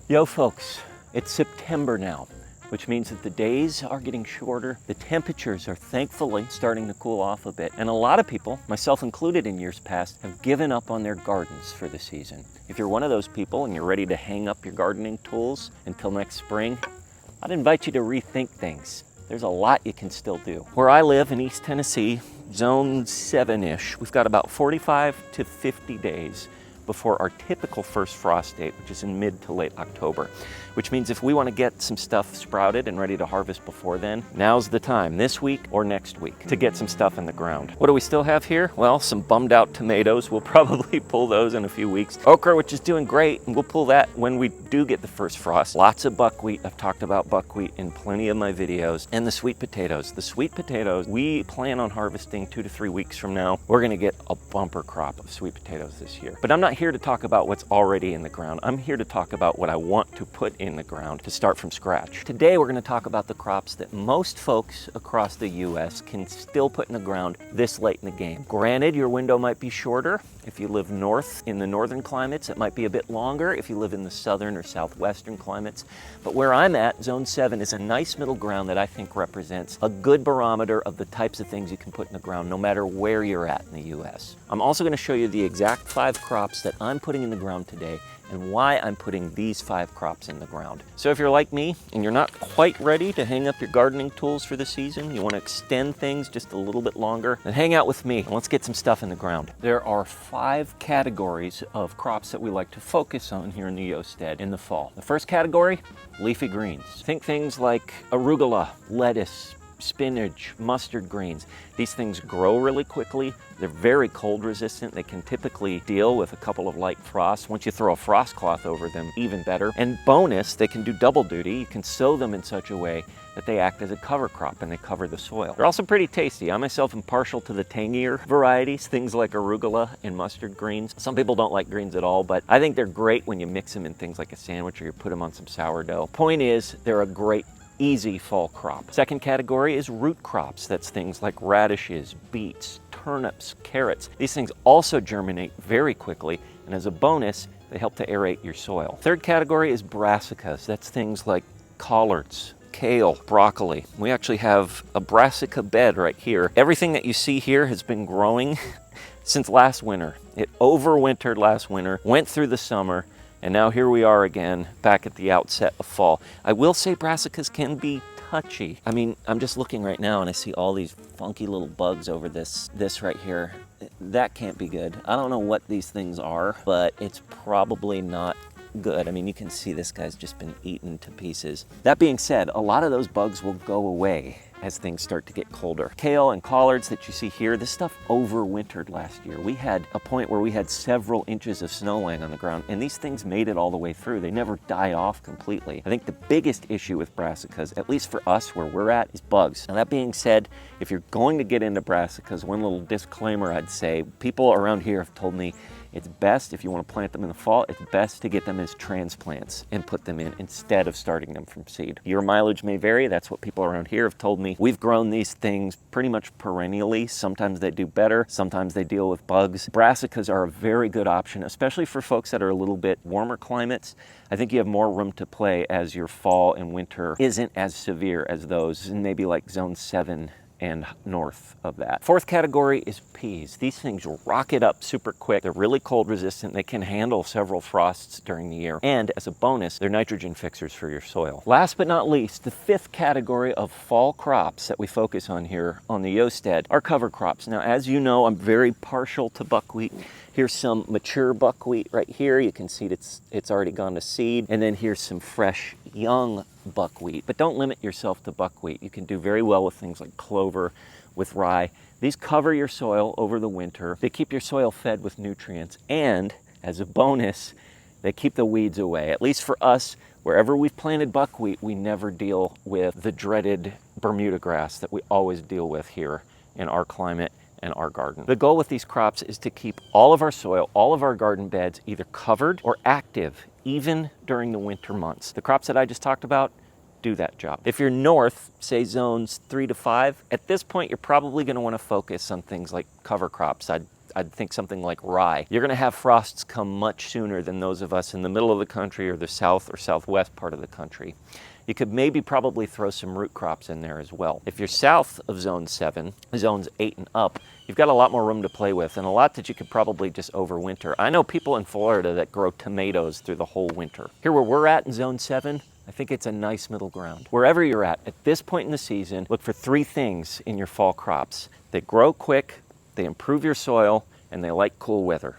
Yo folks, it's September now, which means that the days are getting shorter. The temperatures are thankfully starting to cool off a bit. And a lot of people, myself included in years past, have given up on their gardens for the season. If you're one of those people and you're ready to hang up your gardening tools until next spring, I'd invite you to rethink things. There's a lot you can still do. Where I live in East Tennessee, zone 7-ish, we've got about 45 to 50 days before our typical first frost date, which is in mid to late October. Which means if we want to get some stuff sprouted and ready to harvest before then, now's the time, this week or next week, to get some stuff in the ground. What do we still have here? Well, some bummed out tomatoes. We'll probably pull those in a few weeks. Okra, which is doing great, and we'll pull that when we do get the first frost. Lots of buckwheat. I've talked about buckwheat in plenty of my videos. And the sweet potatoes. The sweet potatoes, we plan on harvesting 2 to 3 weeks from now. We're gonna get a bumper crop of sweet potatoes this year. But I'm not here to talk about what's already in the ground. I'm here to talk about what I want to put in the ground to start from scratch. Today we're going to talk about the crops that most folks across the US can still put in the ground this late in the game. Granted, your window might be shorter. If you live north in the northern climates, it might be a bit longer if you live in the southern or southwestern climates. But where I'm at, zone 7 is a nice middle ground that I think represents a good barometer of the types of things you can put in the ground no matter where you're at in the US. I'm also going to show you the exact 5 crops that I'm putting in the ground today and why I'm putting these 5 crops in the ground. So if you're like me and you're not quite ready to hang up your gardening tools for the season, you want to extend things just a little bit longer, then hang out with me and let's get some stuff in the ground. There are 5 categories of crops that we like to focus on here in the Yosted in the fall. The first category, leafy greens. Think things like arugula, lettuce, spinach, mustard greens. These things grow really quickly. They're very cold resistant. They can typically deal with a couple of light frosts. Once you throw a frost cloth over them, even better. And bonus, they can do double duty. You can sow them in such a way that they act as a cover crop and they cover the soil. They're also pretty tasty. I myself am partial to the tangier varieties, things like arugula and mustard greens. Some people don't like greens at all, but I think they're great when you mix them in things like a sandwich or you put them on some sourdough. Point is, they're a great easy fall crop. Second category is root crops. That's things like radishes, beets, turnips, carrots. These things also germinate very quickly, and as a bonus, they help to aerate your soil. Third category is brassicas. That's things like collards, kale, broccoli. We actually have a brassica bed right here. Everything that you see here has been growing since last winter. It overwintered last winter, went through the summer, and now here we are again, back at the outset of fall. I will say brassicas can be touchy. I mean, I'm just looking right now and I see all these funky little bugs over this right here. That can't be good. I don't know what these things are, but it's probably not good. I mean, you can see this guy's just been eaten to pieces. That being said, a lot of those bugs will go away as things start to get colder. Kale and collards that you see here, this stuff overwintered last year. We had a point where we had several inches of snow laying on the ground, and these things made it all the way through. They never die off completely. I think the biggest issue with brassicas, at least for us where we're at, is bugs. Now that being said, if you're going to get into brassicas, one little disclaimer I'd say, people around here have told me it's best, if you want to plant them in the fall, it's best to get them as transplants and put them in instead of starting them from seed. Your mileage may vary. That's what people around here have told me. We've grown these things pretty much perennially. Sometimes they do better. Sometimes they deal with bugs. Brassicas are a very good option, especially for folks that are a little bit warmer climates. I think you have more room to play as your fall and winter isn't as severe as those in maybe like zone 7 and north of that. Fourth category is peas. These things rocket up super quick. They're really cold resistant. They can handle several frosts during the year. And as a bonus, they're nitrogen fixers for your soil. Last but not least, the 5th category of fall crops that we focus on here on the Yosted are cover crops. Now, as you know, I'm very partial to buckwheat. Here's some mature buckwheat right here. You can see it's already gone to seed. And then here's some fresh, young buckwheat. But don't limit yourself to buckwheat. You can do very well with things like clover, with rye. These cover your soil over the winter. They keep your soil fed with nutrients. And as a bonus, they keep the weeds away. At least for us, wherever we've planted buckwheat, we never deal with the dreaded Bermuda grass that we always deal with here in our climate and our garden. The goal with these crops is to keep all of our soil, all of our garden beds either covered or active, even during the winter months. The crops that I just talked about do that job. If you're north, say zones 3 to 5, at this point you're probably going to want to focus on things like cover crops. I'd think something like rye. You're gonna have frosts come much sooner than those of us in the middle of the country or the south or southwest part of the country. You could maybe probably throw some root crops in there as well. If you're south of zone 7, zones 8 and up, you've got a lot more room to play with and a lot that you could probably just overwinter. I know people in Florida that grow tomatoes through the whole winter. Here where we're at in zone 7, I think it's a nice middle ground. Wherever you're at this point in the season, look for 3 things in your fall crops. They grow quick, they improve your soil, and they like cool weather.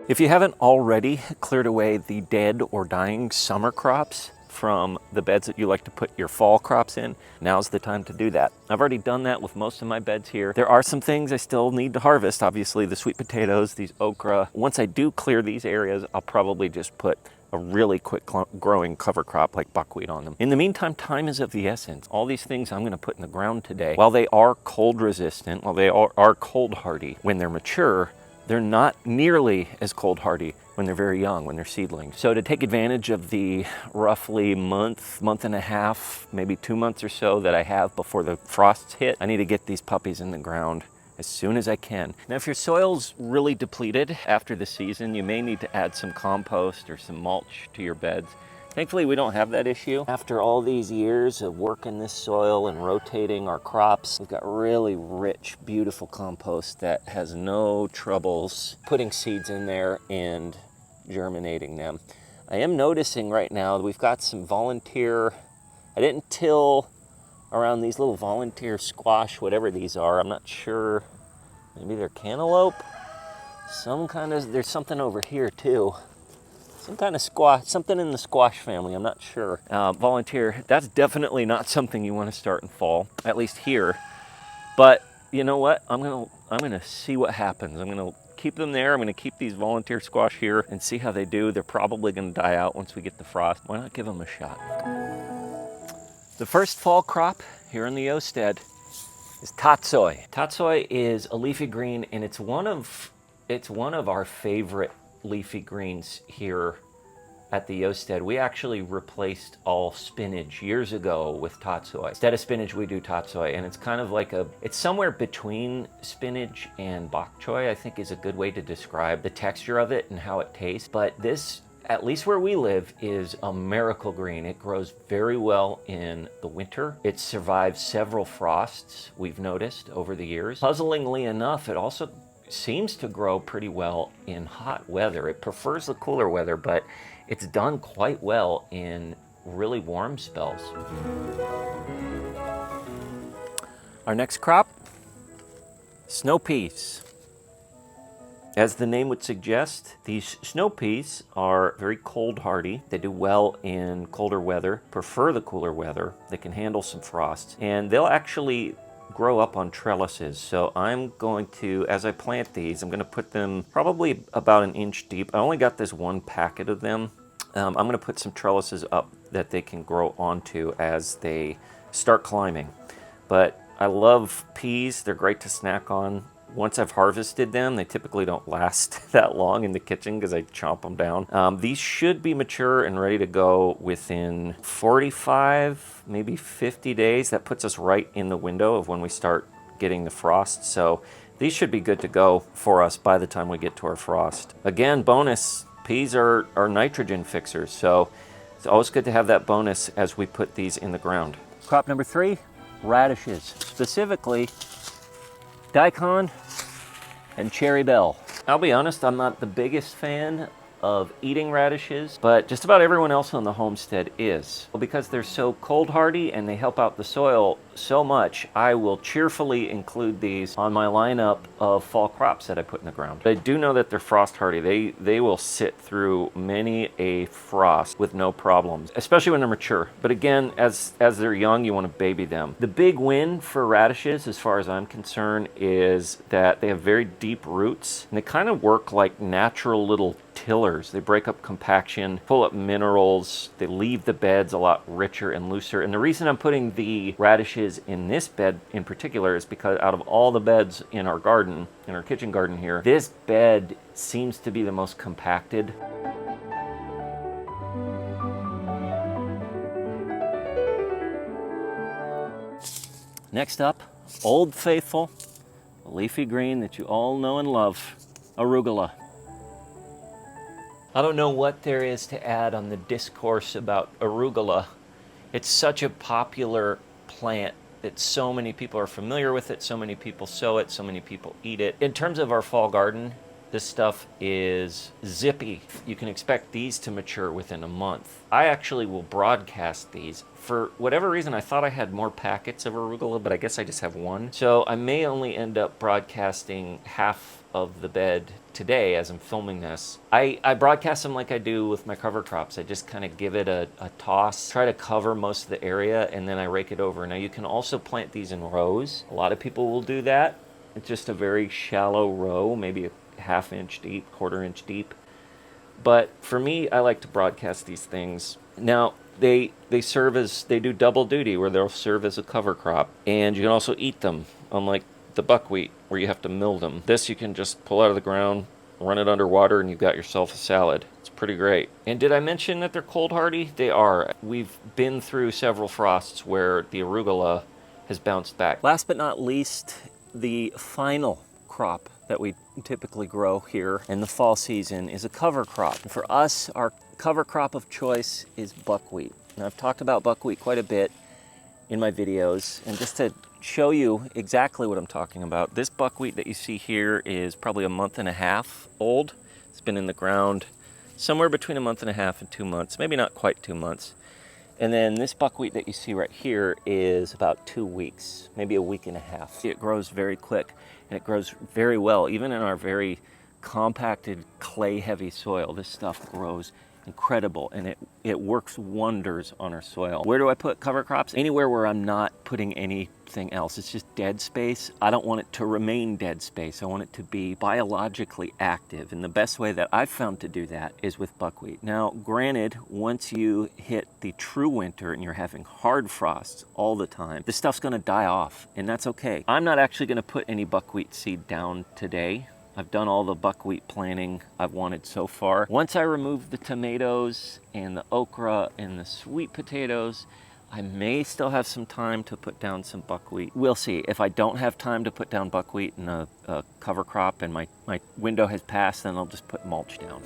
If you haven't already cleared away the dead or dying summer crops from the beds that you like to put your fall crops in, now's the time to do that. I've already done that with most of my beds here. There are some things I still need to harvest, obviously the sweet potatoes, these okra. Once I do clear these areas, I'll probably just put a really quick growing cover crop like buckwheat on them. In the meantime, time is of the essence. All these things I'm gonna put in the ground today, while they are cold resistant, while they are cold hardy, when they're mature, they're not nearly as cold hardy when they're very young, when they're seedlings. So to take advantage of the roughly month and a half, maybe 2 months or so that I have before the frosts hit, I need to get these puppies in the ground as soon as I can. Now, if your soil's really depleted after the season, you may need to add some compost or some mulch to your beds. Thankfully, we don't have that issue. After all these years of working this soil and rotating our crops, we've got really rich, beautiful compost that has no troubles putting seeds in there and germinating them. I am noticing right now that we've got some volunteer, I didn't till around these little volunteer squash, whatever these are. I'm not sure, maybe they're cantaloupe? There's something over here too. Some kind of squash, something in the squash family, I'm not sure. Volunteer, that's definitely not something you want to start in fall, at least here. But you know what? I'm gonna see what happens. I'm gonna keep them there. I'm gonna keep these volunteer squash here and see how they do. They're probably gonna die out once we get the frost. Why not give them a shot? The first fall crop here in the Osted is tatsoi. Tatsoi is a leafy green, and it's one of our favorite leafy greens here at the Osted. We actually replaced all spinach years ago with tatsoi. Instead of spinach, we do tatsoi, and it's kind of like it's somewhere between spinach and bok choy, I think is a good way to describe the texture of it and how it tastes. But this, at least where we live, is a miracle green. It grows very well in the winter. It survives several frosts, we've noticed over the years. Puzzlingly enough, it also seems to grow pretty well in hot weather. It prefers the cooler weather, but it's done quite well in really warm spells. Our next crop, snow peas. As the name would suggest, these snow peas are very cold hardy. They do well in colder weather, prefer the cooler weather. They can handle some frosts, and they'll actually grow up on trellises. So I'm going to, as I plant these, I'm going to put them probably about 1 inch deep. I only got this 1 packet of them. I'm going to put some trellises up that they can grow onto as they start climbing. But I love peas. They're great to snack on. Once I've harvested them, they typically don't last that long in the kitchen because I chomp them down. These should be mature and ready to go within 45, maybe 50 days. That puts us right in the window of when we start getting the frost. So these should be good to go for us by the time we get to our frost. Again, bonus, peas are nitrogen fixers. So it's always good to have that bonus as we put these in the ground. Crop number 3, radishes. Specifically, daikon and cherry bell. I'll be honest, I'm not the biggest fan of eating radishes, but just about everyone else on the homestead is. Well, because they're so cold hardy and they help out the soil so much, I will cheerfully include these on my lineup of fall crops that I put in the ground. But I do know that they're frost hardy. They will sit through many a frost with no problems, especially when they're mature. But again, as they're young, you want to baby them. The big win for radishes, as far as I'm concerned, is that they have very deep roots, and they kind of work like natural little tillers. They break up compaction, pull up minerals, they leave the beds a lot richer and looser. And the reason I'm putting the radishes in this bed in particular is because out of all the beds in our garden, in our kitchen garden here, this bed seems to be the most compacted. Next up, Old Faithful a leafy green that you all know and love, arugula. I don't know what there is to add on the discourse about arugula. It's such a popular plant that so many people are familiar with it, so many people sow it, so many people eat it. In terms of our fall garden, this stuff is zippy. You can expect these to mature within a month. I actually will broadcast these. For whatever reason, I thought I had more packets of arugula, but I guess I just have one. So I may only end up broadcasting half of the bed today as I'm filming this. I broadcast them like I do with my cover crops. I just kind of give it a toss, try to cover most of the area, and then I rake it over. Now you can also plant these in rows. A lot of people will do that. It's just a very shallow row, maybe a half-inch deep, quarter-inch deep. But for me, I like to broadcast these things. Now, they do double duty, where they'll serve as a cover crop, and you can also eat them, unlike the buckwheat, where you have to mill them. This you can just pull out of the ground, run it under water, and you've got yourself a salad. It's pretty great. And did I mention that they're cold hardy? They are. We've been through several frosts where the arugula has bounced back. Last but not least, the final crop that we typically grow here in the fall season is a cover crop. And for us, our cover crop of choice is buckwheat. And I've talked about buckwheat quite a bit in my videos, and just to show you exactly what I'm talking about, this buckwheat that you see here is probably a month and a half old. It's been in the ground somewhere between a month and a half and 2 months, maybe not quite 2 months. And then this buckwheat that you see right here is about 2 weeks, maybe a week and a half. It grows very quick, and it grows very well. Even in our very compacted, clay-heavy soil, this stuff grows incredible, and it works wonders on our soil. Where do I put cover crops? Anywhere where I'm not putting anything else. It's just dead space. I don't want it to remain dead space. I want it to be biologically active, and the best way that I've found to do that is with buckwheat. Now, granted, once you hit the true winter and you're having hard frosts all the time, this stuff's gonna die off, and that's okay. I'm not actually gonna put any buckwheat seed down today. I've done all the buckwheat planting I've wanted so far. Once I remove the tomatoes and the okra and the sweet potatoes, I may still have some time to put down some buckwheat. We'll see. If I don't have time to put down buckwheat in a cover crop and my window has passed, then I'll just put mulch down.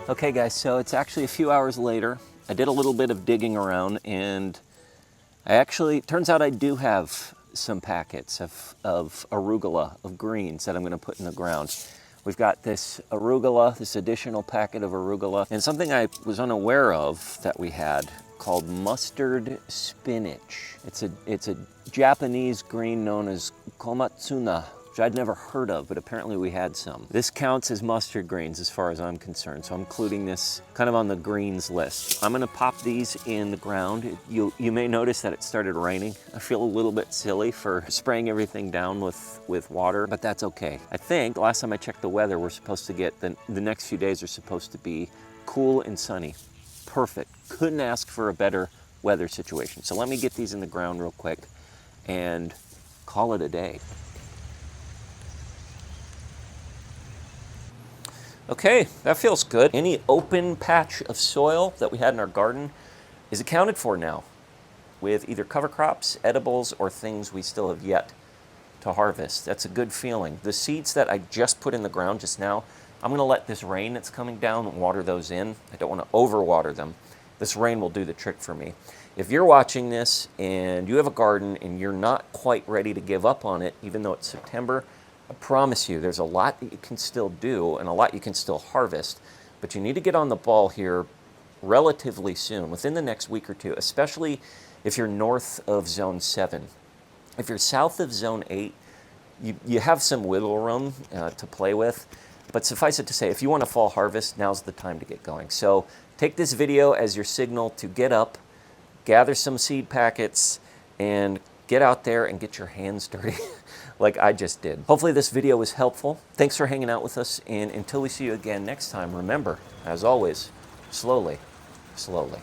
Okay guys, so it's actually a few hours later. I did a little bit of digging around, and turns out I do have some packets of arugula, of greens that I'm gonna put in the ground. We've got this arugula, this additional packet of arugula, and something I was unaware of that we had called mustard spinach. It's a Japanese green known as komatsuna, which I'd never heard of, but apparently we had some. This counts as mustard greens as far as I'm concerned, so I'm including this kind of on the greens list. I'm gonna pop these in the ground. You may notice that it started raining. I feel a little bit silly for spraying everything down with water, but that's okay. I think last time I checked the weather, we're supposed to get, the next few days are supposed to be cool and sunny. Perfect. Couldn't ask for a better weather situation. So let me get these in the ground real quick and call it a day. Okay, that feels good. Any open patch of soil that we had in our garden is accounted for now with either cover crops, edibles, or things we still have yet to harvest. That's a good feeling. The seeds that I just put in the ground just now, I'm gonna let this rain that's coming down water those in. I don't wanna overwater them. This rain will do the trick for me. If you're watching this and you have a garden and you're not quite ready to give up on it, even though it's September, I promise you there's a lot that you can still do and a lot you can still harvest, but you need to get on the ball here relatively soon, within the next week or two, especially if you're north of zone 7. If you're south of zone 8, you have some wiggle room to play with, but suffice it to say, if you want a fall harvest, now's the time to get going. So take this video as your signal to get up, gather some seed packets, and get out there and get your hands dirty like I just did. Hopefully this video was helpful. Thanks for hanging out with us, and until we see you again next time, remember, as always, slowly, slowly.